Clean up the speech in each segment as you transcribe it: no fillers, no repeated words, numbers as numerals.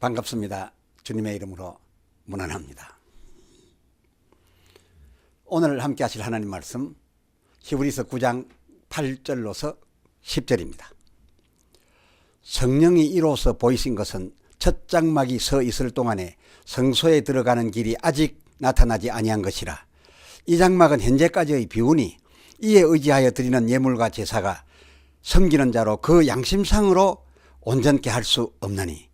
반갑습니다. 주님의 이름으로 문안합니다. 오늘 함께 하실 하나님 말씀 히브리서 9장 8절로서 10절입니다. 성령이 이로써 보이신 것은 첫 장막이 서 있을 동안에 성소에 들어가는 길이 아직 나타나지 아니한 것이라. 이 장막은 현재까지의 비우니 이에 의지하여 드리는 예물과 제사가 섬기는 자로 그 양심상으로 온전케 할 수 없나니,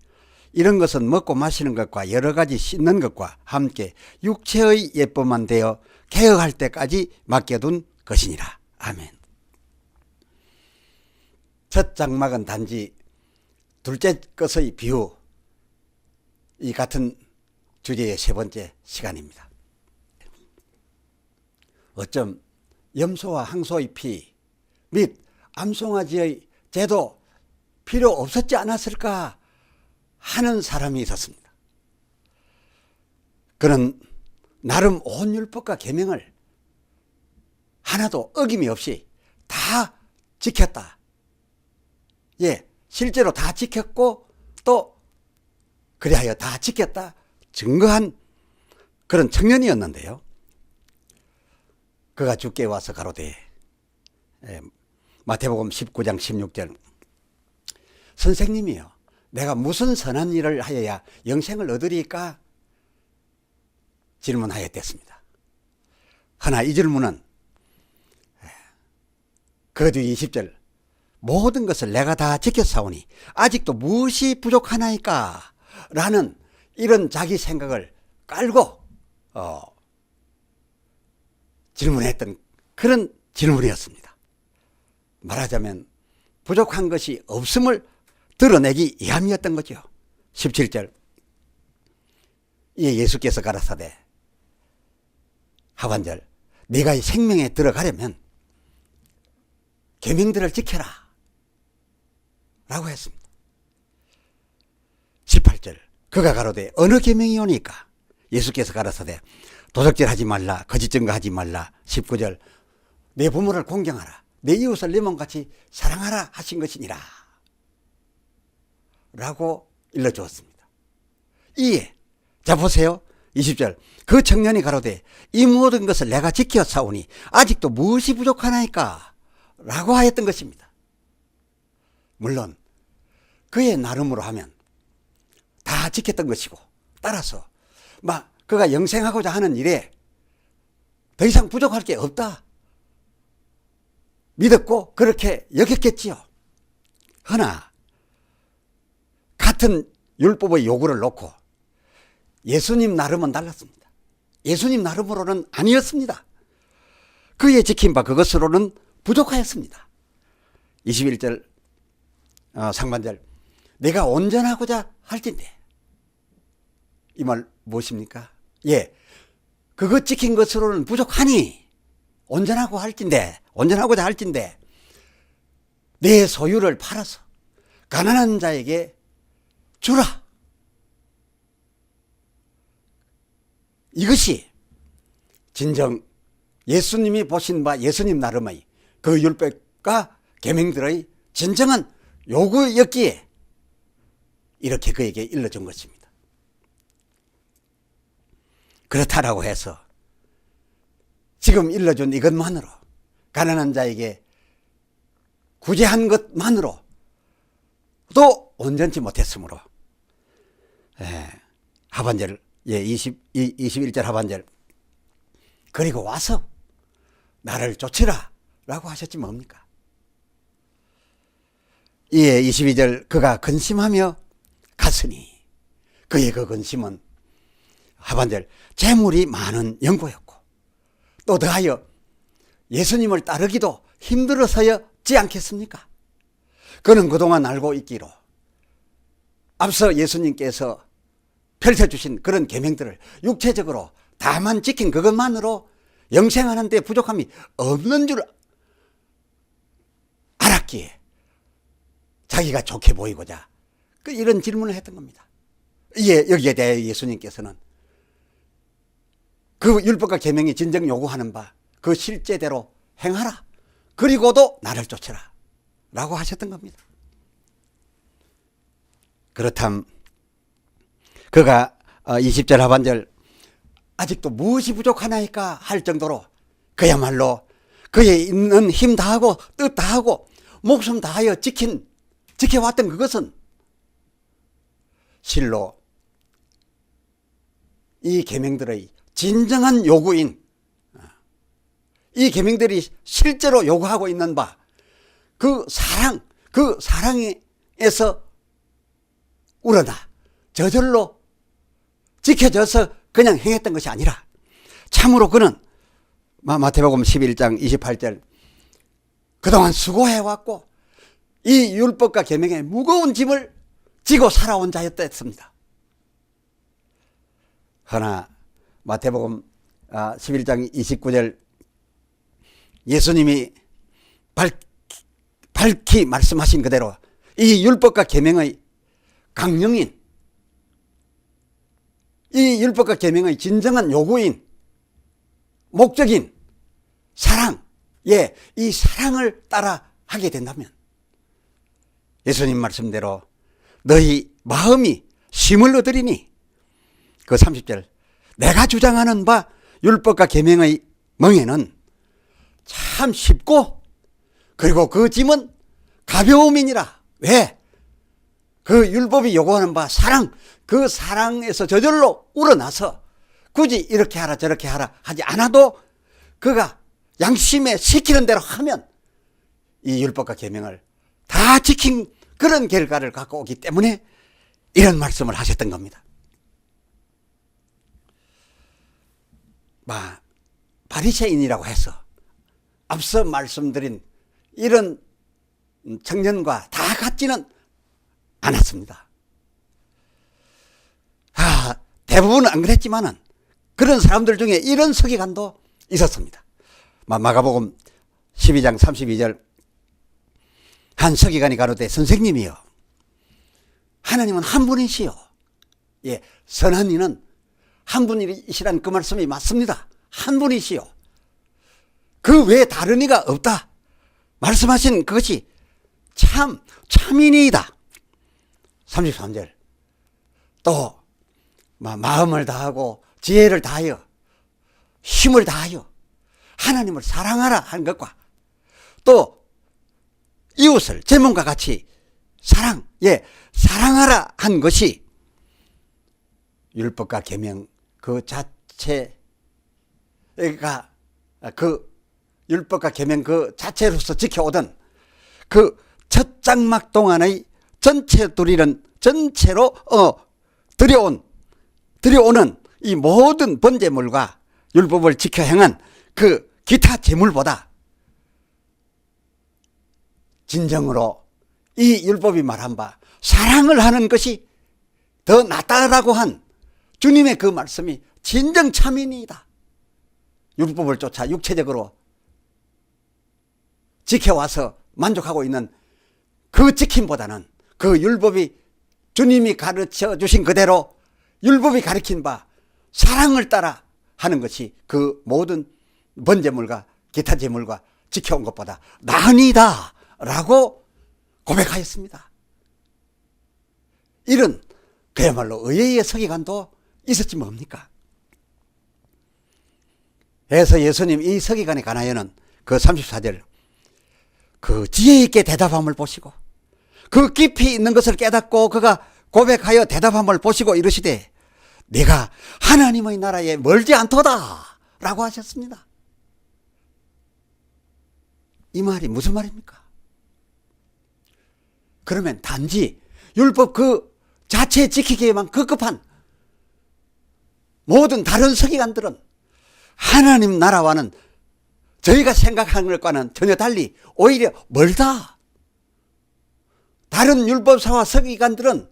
이런 것은 먹고 마시는 것과 여러 가지 씻는 것과 함께 육체의 예법만 되어 개혁할 때까지 맡겨둔 것이니라. 아멘. 첫 장막은 단지 둘째 것의 비유, 이 같은 주제의 세 번째 시간입니다. 어쩜 염소와 항소의 피 및 암송아지의 제도 필요 없었지 않았을까 하는 사람이 있었습니다. 그는 나름 온 율법과 계명을 하나도 어김이 없이 다 지켰다. 실제로 다 지켰고 또 그리하여 다 지켰다 증거한 그런 청년이었는데요. 그가 주께 와서 가로되, 마태복음 19장 16절, 선생님이여, 내가 무슨 선한 일을 하여야 영생을 얻으리까? 질문하였댔습니다. 하나 이 질문은 그 뒤 20절, 모든 것을 내가 다 지켰사오니 아직도 무엇이 부족하나이까? 라는 이런 자기 생각을 깔고 질문했던 그런 질문이었습니다. 말하자면 부족한 것이 없음을 드러내기 위함이었던 거죠. 17절, 이에 예수께서 가라사대 하반절, 네가 이 생명에 들어가려면 계명들을 지켜라 라고 했습니다. 18절, 그가 가로되 어느 계명이 오니까? 예수께서 가라사대 도적질 하지 말라, 거짓 증거하지 말라. 19절, 내 부모를 공경하라, 내 이웃을 내 몸같이 사랑하라 하신 것이니라 라고 일러주었습니다. 이에 자 보세요. 20절, 그 청년이 가로되 이 모든 것을 내가 지켜 사오니 아직도 무엇이 부족하나이까? 라고 하였던 것입니다. 물론 그의 나름으로 하면 다 지켰던 것이고, 따라서 그가 영생하고자 하는 일에 더 이상 부족할 게 없다 믿었고 그렇게 여겼겠지요. 허나 같은 율법의 요구를 놓고 예수님 나름은 달랐습니다. 예수님 나름으로는 아니었습니다. 그의 지킨 바 그것으로는 부족하였습니다. 21절 상반절, 내가 온전하고자 할진대. 이 말 무엇입니까? 그것 지킨 것으로는 부족하니 온전하고자 할진대 내 소유를 팔아서 가난한 자에게 주라. 이것이 진정 예수님이 보신 바 예수님 나름의 그 율법과 계명들의 진정한 요구였기에 이렇게 그에게 일러준 것입니다. 그렇다라고 해서 지금 일러준 이것만으로, 가난한 자에게 구제한 것만으로 또 온전치 못했으므로 하반절 21절 하반절, 그리고 와서 나를 쫓으라 라고 하셨지 뭡니까? 이에 22절, 그가 근심하며 갔으니, 그의 그 근심은 하반절 재물이 많은 연고였고 또 더하여 예수님을 따르기도 힘들어서였지 않겠습니까? 그는 그동안 알고 있기로 앞서 예수님께서 펼쳐주신 그런 계명들을 육체적으로 다만 지킨 그것만으로 영생하는 데 부족함이 없는 줄 알았기에 자기가 좋게 보이고자 이런 질문을 했던 겁니다. 여기에 대해 예수님께서는 그 율법과 계명이 진정 요구하는 바 그 실제대로 행하라, 그리고도 나를 쫓으라 라고 하셨던 겁니다. 그렇담 그가 20절 하반절 아직도 무엇이 부족하나이까 할 정도로 그야말로 그의 있는 힘 다하고 뜻 다하고 목숨 다하여 지켜왔던 그것은 실로 이 계명들의 진정한 요구인, 이 계명들이 실제로 요구하고 있는 바 그 사랑에서 우러나 저절로 지켜져서 그냥 행했던 것이 아니라 참으로 그는 마태복음 11장 28절 그동안 수고해왔고 이 율법과 계명의 무거운 짐을 지고 살아온 자였다 했습니다. 그러나 마태복음 11장 29절 예수님이 밝히 말씀하신 그대로 이 율법과 계명의 강령인, 이 율법과 계명의 진정한 요구인, 목적인 사랑, 이 사랑을 따라 하게 된다면 예수님 말씀대로 너희 마음이 힘을 얻으리니, 그 30절 내가 주장하는 바 율법과 계명의 멍에는 참 쉽고 그리고 그 짐은 가벼움이니라. 왜? 그 율법이 요구하는 바 사랑, 그 사랑에서 저절로 우러나서 굳이 이렇게 하라 저렇게 하라 하지 않아도 그가 양심에 시키는 대로 하면 이 율법과 계명을 다 지킨 그런 결과를 갖고 오기 때문에 이런 말씀을 하셨던 겁니다. 바리새인이라고 해서 앞서 말씀드린 이런 청년과 다 같지는 않았습니다. 대부분은 안 그랬지만은 그런 사람들 중에 이런 서기관도 있었습니다. 마가복음 12장 32절 한 서기관이 가로되 선생님이여 하나님은 한 분이시요. 선한 이는 한 분이시란 그 말씀이 맞습니다. 한 분이시요. 그 외에 다른 이가 없다. 말씀하신 그것이 참인이다. 33절 또 마음을 다하고 지혜를 다하여 힘을 다하여 하나님을 사랑하라 하는 것과 또 이웃을 제 몸과 같이 사랑하라 한 것이 율법과 계명 그 자체가 그 율법과 계명 그 자체로서 지켜오던 그 첫 장막 동안의 전체로 들여오는 이 모든 번제물과 율법을 지켜 행한 그 기타 제물보다 진정으로 이 율법이 말한 바 사랑을 하는 것이 더 낫다라고 한 주님의 그 말씀이 진정 참인이다. 율법을 쫓아 육체적으로 지켜와서 만족하고 있는 그 지킴보다는 그 율법이 주님이 가르쳐 주신 그대로 율법이 가르친 바 사랑을 따라 하는 것이 그 모든 번제물과 기타 제물과 지켜온 것보다 나으니다 라고 고백하였습니다. 이런 그야말로 의외의 서기관도 있었지 뭡니까? 그래서 예수님 이 서기관에 관하여는 그 34절 그 지혜 있게 대답함을 보시고 그 깊이 있는 것을 깨닫고 그가 고백하여 대답함을 보시고 이르시되 내가 하나님의 나라에 멀지 않도다 라고 하셨습니다. 이 말이 무슨 말입니까? 그러면 단지 율법 그 자체 지키기에만 급급한 모든 다른 서기관들은 하나님 나라와는 저희가 생각하는 것과는 전혀 달리 오히려 멀다. 다른 율법사와 서기관들은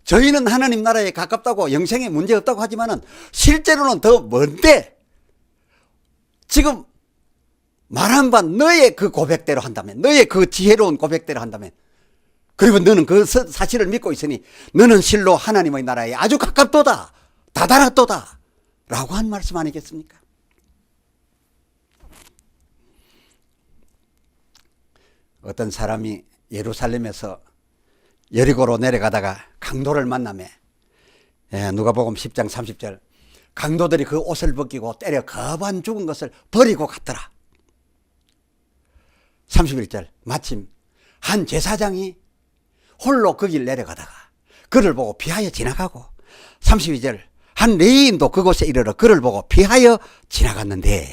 저희는 하나님 나라에 가깝다고 영생에 문제없다고 하지만은 실제로는 더 먼데 지금 말한 바 너의 그 고백대로 한다면, 너의 그 지혜로운 고백대로 한다면, 그리고 너는 그 사실을 믿고 있으니 너는 실로 하나님의 나라에 아주 가깝도다, 다다랐도다 라고 한 말씀 아니겠습니까? 어떤 사람이 예루살렘에서 여리고로 내려가다가 강도를 만나매 누가복음 10장 30절. 강도들이 그 옷을 벗기고 때려 거반 죽은 것을 버리고 갔더라. 31절. 마침 한 제사장이 홀로 그 길 내려가다가 그를 보고 피하여 지나가고, 32절. 한 레위인도 그곳에 이르러 그를 보고 피하여 지나갔는데,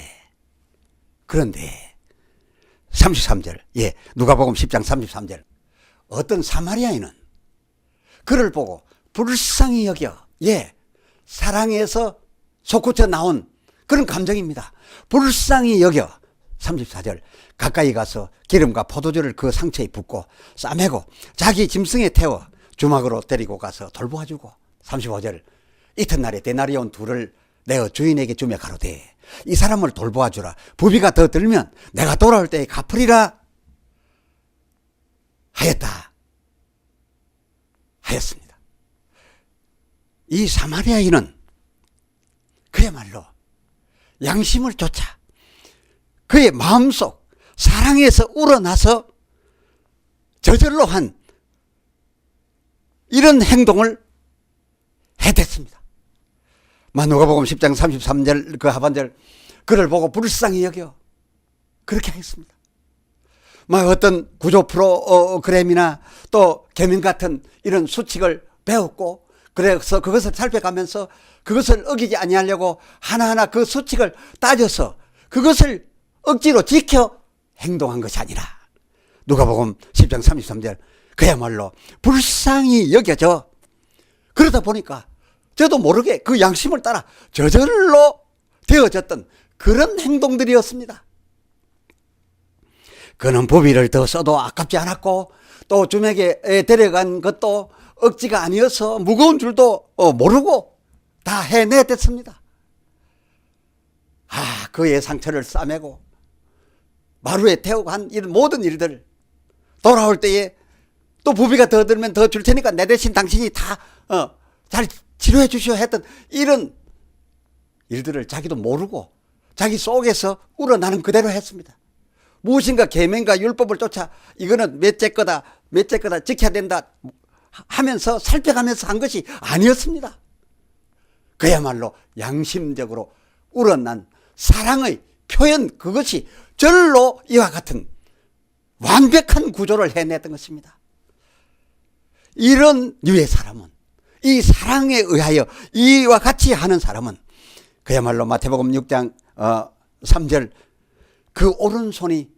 그런데 33절. 누가복음 10장 33절. 어떤 사마리아인은 그를 보고 불쌍히 여겨, 사랑에서 솟구쳐 나온 그런 감정입니다. 불쌍히 여겨. 34절. 가까이 가서 기름과 포도주를 그 상처에 붓고 싸매고 자기 짐승에 태워 주막으로 데리고 가서 돌보아주고. 35절. 이튿날에 데나리온 둘을 내어 주인에게 주며 가로되 이 사람을 돌보아주라. 부비가 더 들면 내가 돌아올 때에 갚으리라 하였습니다. 이 사마리아인은 그야말로 양심을 쫓아 그의 마음속 사랑에서 우러나서 저절로 한 이런 행동을 해댔습니다. 누가복음 10장 33절 그 하반절. 그를 보고 불쌍히 여겨. 그렇게 했습니다. 어떤 구조 프로그램이나 또 계명 같은 이런 수칙을 배웠고, 그래서 그것을 살펴가면서 그것을 어기지 아니하려고 하나하나 그 수칙을 따져서 그것을 억지로 지켜 행동한 것이 아니라, 누가복음 10장 33절. 그야말로 불쌍히 여겨져. 그러다 보니까 저도 모르게 그 양심을 따라 저절로 되어졌던 그런 행동들이었습니다. 그는 부비를 더 써도 아깝지 않았고, 또 주맥에 데려간 것도 억지가 아니어서 무거운 줄도 모르고 다 해내댔습니다. 그의 상처를 싸매고 마루에 태우고 한 이런 모든 일들, 돌아올 때에 또 부비가 더 들면 더 줄 테니까 내 대신 당신이 다 잘 치료해 주시오 했던 이런 일들을 자기도 모르고 자기 속에서 우러나는 그대로 했습니다. 무엇인가 계명과 율법을 쫓아 이거는 몇째 거다 지켜야 된다 하면서 살펴가면서 한 것이 아니었습니다. 그야말로 양심적으로 우러난 사랑의 표현, 그것이 절로 이와 같은 완벽한 구조를 해냈던 것입니다. 이런 류의 사람은, 이 사랑에 의하여 이와 같이 하는 사람은 그야말로 마태복음 6장 3절. 그 오른손이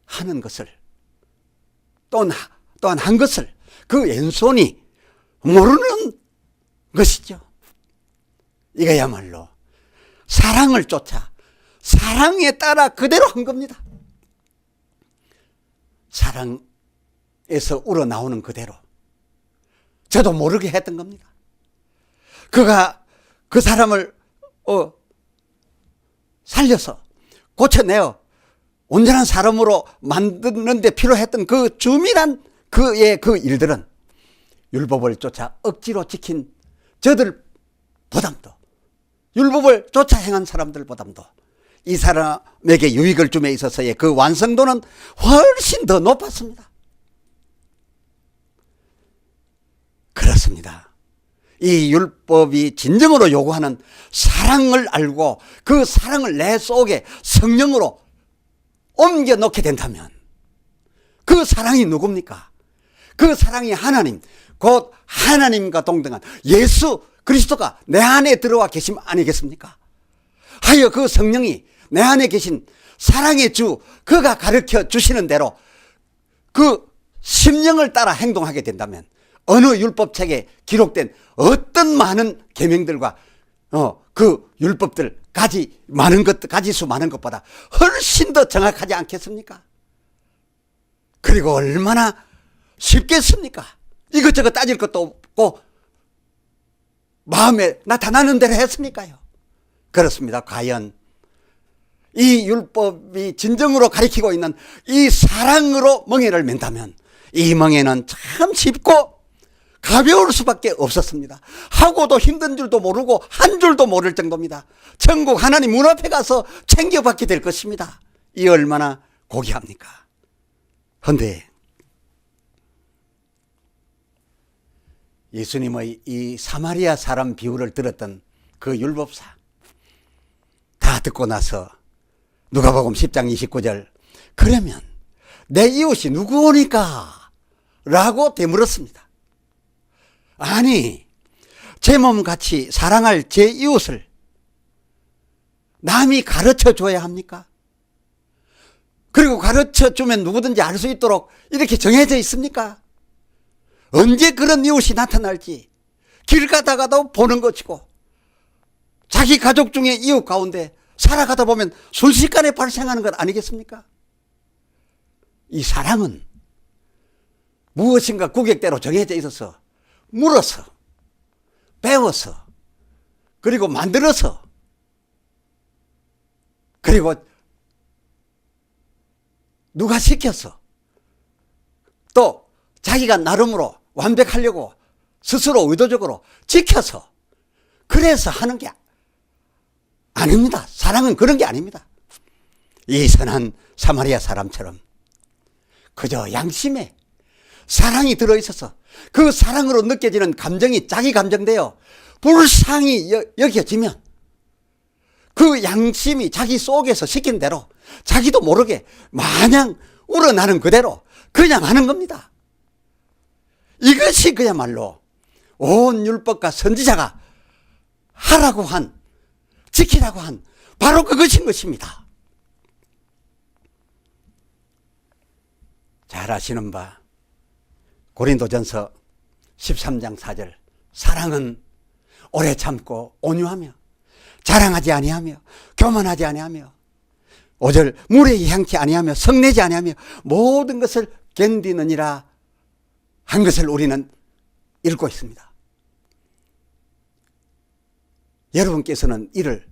하는 것을 또한 한 것을 그 왼손이 모르는 것이죠. 이거야말로 사랑을 쫓아 사랑에 따라 그대로 한 겁니다. 사랑에서 우러나오는 그대로 저도 모르게 했던 겁니다. 그가 그 사람을 살려서 고쳐내어 온전한 사람으로 만드는 데 필요했던 그 주밀한 그의 그 일들은 율법을 쫓아 억지로 지킨 저들보담도, 율법을 쫓아 행한 사람들보담도 이 사람에게 유익을 줌에 있어서의 그 완성도는 훨씬 더 높았습니다. 그렇습니다. 이 율법이 진정으로 요구하는 사랑을 알고 그 사랑을 내 속에 성령으로 옮겨 놓게 된다면 그 사랑이 누굽니까? 그 사랑이 하나님, 곧 하나님과 동등한 예수 그리스도가 내 안에 들어와 계심 아니겠습니까? 하여 그 성령이 내 안에 계신 사랑의 주, 그가 가르쳐 주시는 대로 그 심령을 따라 행동하게 된다면 어느 율법책에 기록된 어떤 많은 계명들과 그 율법들 가지수 많은 것보다 훨씬 더 정확하지 않겠습니까? 그리고 얼마나 쉽겠습니까? 이것저것 따질 것도 없고 마음에 나타나는 대로 했으니까요. 그렇습니다. 과연 이 율법이 진정으로 가리키고 있는 이 사랑으로 멍에를 맨다면 이 멍에는 참 쉽고 가벼울 수밖에 없었습니다. 하고도 힘든 줄도 모르고 한 줄도 모를 정도입니다. 천국 하나님 문 앞에 가서 챙겨받게 될 것입니다. 이 얼마나 고귀합니까? 그런데 예수님의 이 사마리아 사람 비유를 들었던 그 율법사 다 듣고 나서 누가복음 10장 29절 그러면 내 이웃이 누구오니까? 라고 되물었습니다. 아니 제 몸같이 사랑할 제 이웃을 남이 가르쳐 줘야 합니까? 그리고 가르쳐 주면 누구든지 알 수 있도록 이렇게 정해져 있습니까? 언제 그런 이웃이 나타날지 길 가다가도 보는 것이고 자기 가족 중에 이웃 가운데 살아가다 보면 순식간에 발생하는 것 아니겠습니까? 이 사랑은 무엇인가 구객대로 정해져 있어서 물어서 배워서 그리고 만들어서 그리고 누가 시켜서 또 자기가 나름으로 완벽하려고 스스로 의도적으로 지켜서 그래서 하는 게 아닙니다. 사랑은 그런 게 아닙니다. 이 선한 사마리아 사람처럼 그저 양심에 사랑이 들어있어서 그 사랑으로 느껴지는 감정이 자기 감정되어 불쌍히 여겨지면 그 양심이 자기 속에서 시킨 대로 자기도 모르게 마냥 우러나는 그대로 그냥 하는 겁니다. 이것이 그야말로 온 율법과 선지자가 하라고 한, 지키라고 한 바로 그것인 것입니다. 잘 아시는 바 고린도전서 13장 4절 사랑은 오래 참고 온유하며 자랑하지 아니하며 교만하지 아니하며 5절 물에 향치 아니하며 성내지 아니하며 모든 것을 견디느니라 한 것을 우리는 읽고 있습니다. 여러분께서는 이를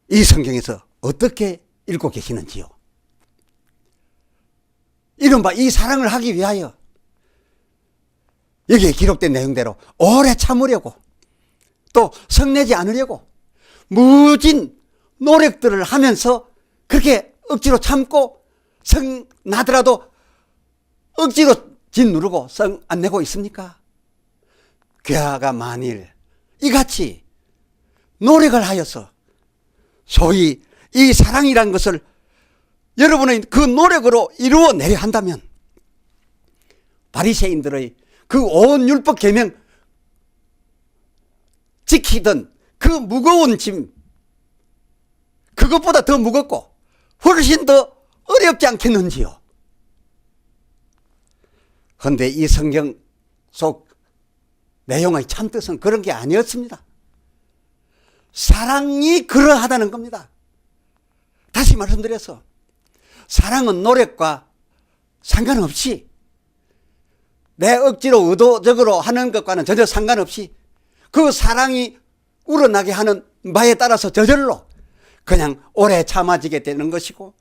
이 성경에서 어떻게 읽고 계시는지요? 이른바 이 사랑을 하기 위하여 여기에 기록된 내용대로 오래 참으려고 또 성내지 않으려고 무진 노력들을 하면서 그렇게 억지로 참고 성 나더라도 억지로 짓누르고 성 안 내고 있습니까? 괴하가 만일 이같이 노력을 하여서 소위 이 사랑이란 것을 여러분의 그 노력으로 이루어내려 한다면 바리새인들의 그 온 율법 계명 지키던 그 무거운 짐 그것보다 더 무겁고 훨씬 더 어렵지 않겠는지요? 그런데 이 성경 속 내용의 참뜻은 그런 게 아니었습니다. 사랑이 그러하다는 겁니다. 다시 말씀드려서 사랑은 노력과 상관없이 내 억지로 의도적으로 하는 것과는 전혀 상관없이 그 사랑이 우러나게 하는 바에 따라서 저절로 그냥 오래 참아지게 되는 것이고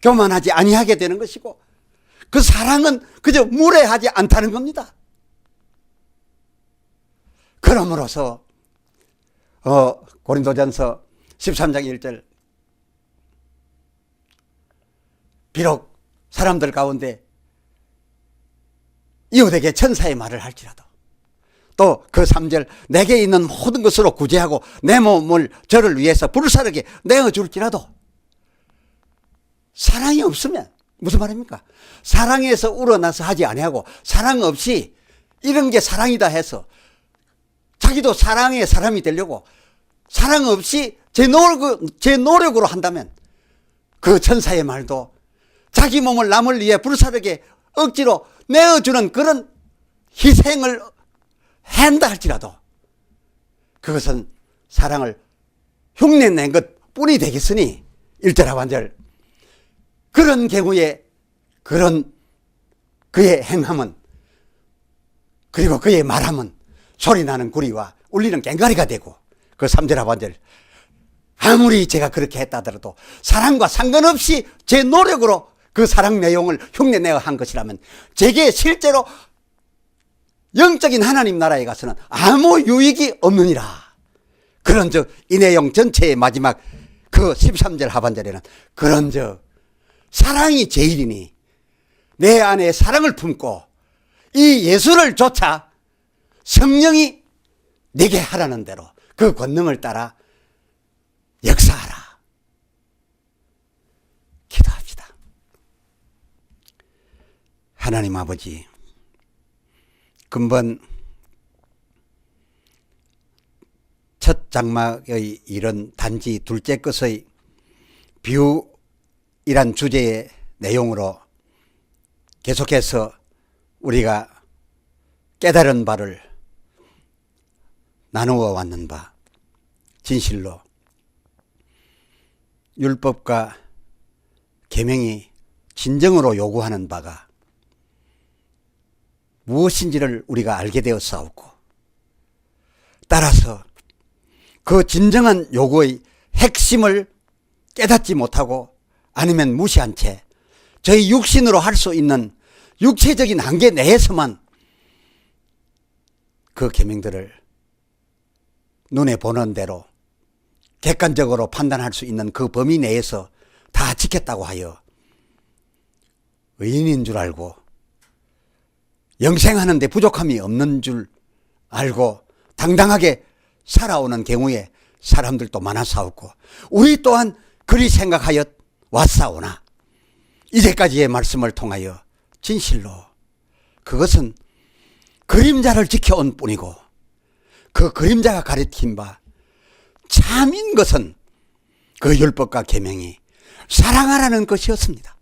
교만하지 아니하게 되는 것이고 그 사랑은 그저 무례하지 않다는 겁니다. 그러므로서 고린도전서 13장 1절 비록 사람들 가운데 이웃에게 천사의 말을 할지라도 또 그 3절 내게 있는 모든 것으로 구제하고 내 몸을 저를 위해서 불사르게 내어줄지라도 사랑이 없으면 무슨 말입니까? 사랑에서 우러나서 하지 아니하고 사랑 없이 이런 게 사랑이다 해서 자기도 사랑의 사람이 되려고 사랑 없이 제 노력으로 한다면 그 천사의 말도 자기 몸을 남을 위해 불사르게 억지로 내어주는 그런 희생을 한다 할지라도 그것은 사랑을 흉내낸 것 뿐이 되겠으니 1절 하반절 그런 경우에 그런 그의 행함은 그리고 그의 말함은 소리나는 구리와 울리는 꽹과리가 되고 그 3절 하반절 아무리 제가 그렇게 했다 하더라도 사랑과 상관없이 제 노력으로 그 사랑 내용을 흉내내어 한 것이라면 제게 실제로 영적인 하나님 나라에 가서는 아무 유익이 없느니라. 그런즉 이 내용 전체의 마지막 그 13절 하반절에는 그런즉 사랑이 제일이니 내 안에 사랑을 품고 이 예수를 쫓아 성령이 내게 하라는 대로 그 권능을 따라 역사하라. 기도합시다. 하나님 아버지, 근본 첫 장막의 일은 단지 둘째 것의 비유이란 주제의 내용으로 계속해서 우리가 깨달은 바를 나누어 왔는 바, 진실로 율법과 계명이 진정으로 요구하는 바가 무엇인지를 우리가 알게 되었사오고, 따라서 그 진정한 요구의 핵심을 깨닫지 못하고 아니면 무시한 채 저희 육신으로 할 수 있는 육체적인 한계 내에서만 그 계명들을 눈에 보는 대로 객관적으로 판단할 수 있는 그 범위 내에서 다 지켰다고 하여 의인인 줄 알고 영생하는 데 부족함이 없는 줄 알고 당당하게 살아오는 경우에 사람들도 많아사옵고, 우리 또한 그리 생각하여 왔사오나 이제까지의 말씀을 통하여 진실로 그것은 그림자를 지켜온 뿐이고, 그 그림자가 가리킨 바 참인 것은 그 율법과 계명이 사랑하라는 것이었습니다.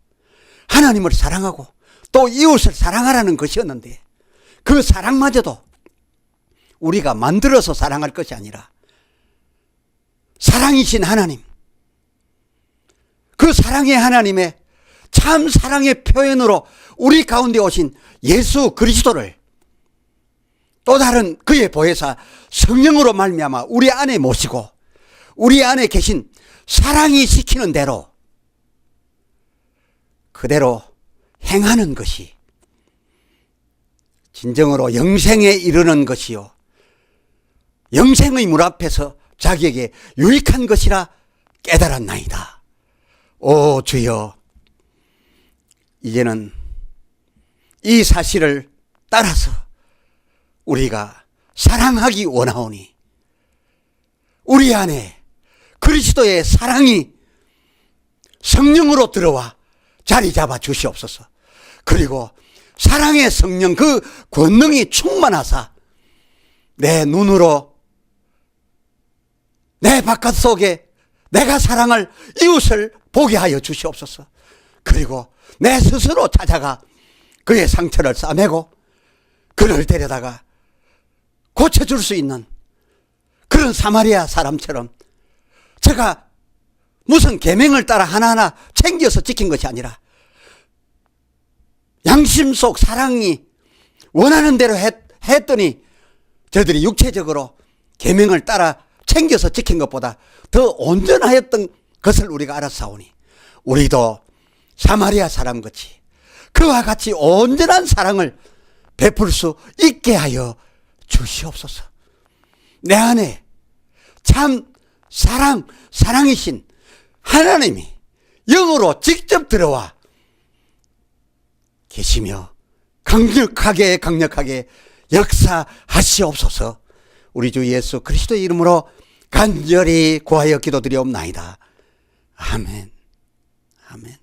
하나님을 사랑하고 또 이웃을 사랑하라는 것이었는데, 그 사랑마저도 우리가 만들어서 사랑할 것이 아니라 사랑이신 하나님, 그 사랑의 하나님의 참 사랑의 표현으로 우리 가운데 오신 예수 그리스도를 또 다른 그의 보혜사 성령으로 말미암아 우리 안에 모시고 우리 안에 계신 사랑이 시키는 대로 그대로 행하는 것이 진정으로 영생에 이르는 것이요, 영생의 문 앞에서 자기에게 유익한 것이라 깨달았나이다. 오 주여, 이제는 이 사실을 따라서 우리가 사랑하기 원하오니 우리 안에 그리스도의 사랑이 성령으로 들어와 자리 잡아 주시옵소서. 그리고 사랑의 성령 그 권능이 충만하사 내 눈으로 내 바깥속에 내가 사랑할 이웃을 보게 하여 주시옵소서. 그리고 내 스스로 찾아가 그의 상처를 싸매고 그를 데려다가 고쳐줄 수 있는 그런 사마리아 사람처럼, 제가 무슨 계명을 따라 하나하나 챙겨서 지킨 것이 아니라 양심 속 사랑이 원하는 대로 했더니 저들이 육체적으로 계명을 따라 챙겨서 지킨 것보다 더 온전하였던 것을 우리가 알았사오니, 우리도 사마리아 사람같이 그와 같이 온전한 사랑을 베풀 수 있게 하여 주시옵소서. 내 안에 참 사랑이신 하나님이 영으로 직접 들어와 계시며 강력하게 역사하시옵소서. 우리 주 예수 그리스도의 이름으로 간절히 구하여 기도드리옵나이다. 아멘. 아멘.